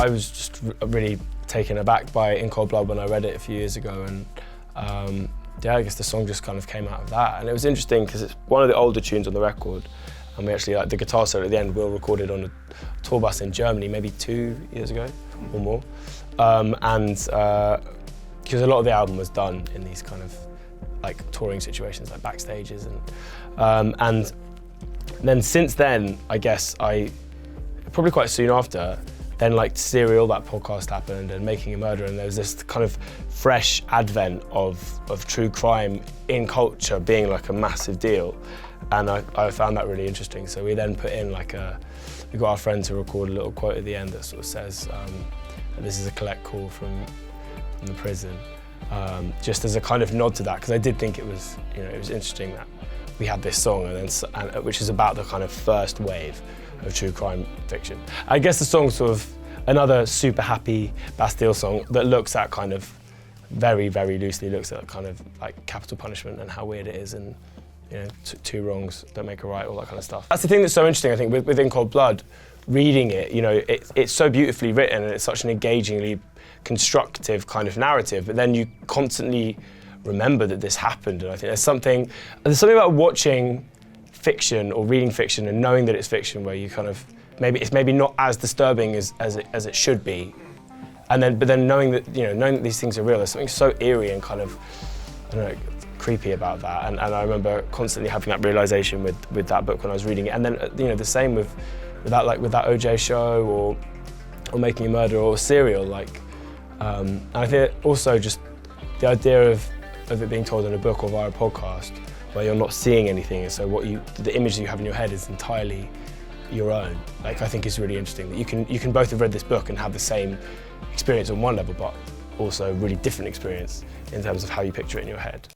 I was just really taken aback by In Cold Blood when I read it a few years ago, and yeah, I guess the song just kind of came out of that. And it was interesting because it's one of the older tunes on the record, and we actually, like the guitar solo at the end, Will recorded on a tour bus in Germany maybe 2 years ago or more. Because a lot of the album was done in these kind of like touring situations, like backstages, and then since then, I guess probably quite soon after, then like Serial, that podcast happened, and Making a Murderer, and there was this kind of fresh advent of true crime in culture being like a massive deal, and I found that really interesting. So we then put in like we got our friend to record a little quote at the end that sort of says, this is a collect call from the prison, just as a kind of nod to that, because I did think it was interesting that we had this song, which is about the kind of first wave of true crime fiction. I guess the song's sort of another super happy Bastille song that looks at kind of very, very loosely looks at kind of like capital punishment and how weird it is, and two wrongs don't make a right, all that kind of stuff. That's the thing that's so interesting, I think, with In Cold Blood. Reading it, it's so beautifully written, and it's such an engagingly constructive kind of narrative, but then you constantly remember that this happened, and I think there's something about watching fiction or reading fiction and knowing that it's fiction where you kind of, it's maybe not as disturbing as it should be, but then knowing that these things are real, there's something so eerie and kind of, I don't know, creepy about that, and I remember constantly having that realization with that book when I was reading it, and then the same with that OJ show or Making a Murderer or Serial, and I think also just the idea of it being told in a book or via a podcast where you're not seeing anything, and so the image that you have in your head is entirely your own. I think is really interesting that you can both have read this book and have the same experience on one level, but also a really different experience in terms of how you picture it in your head.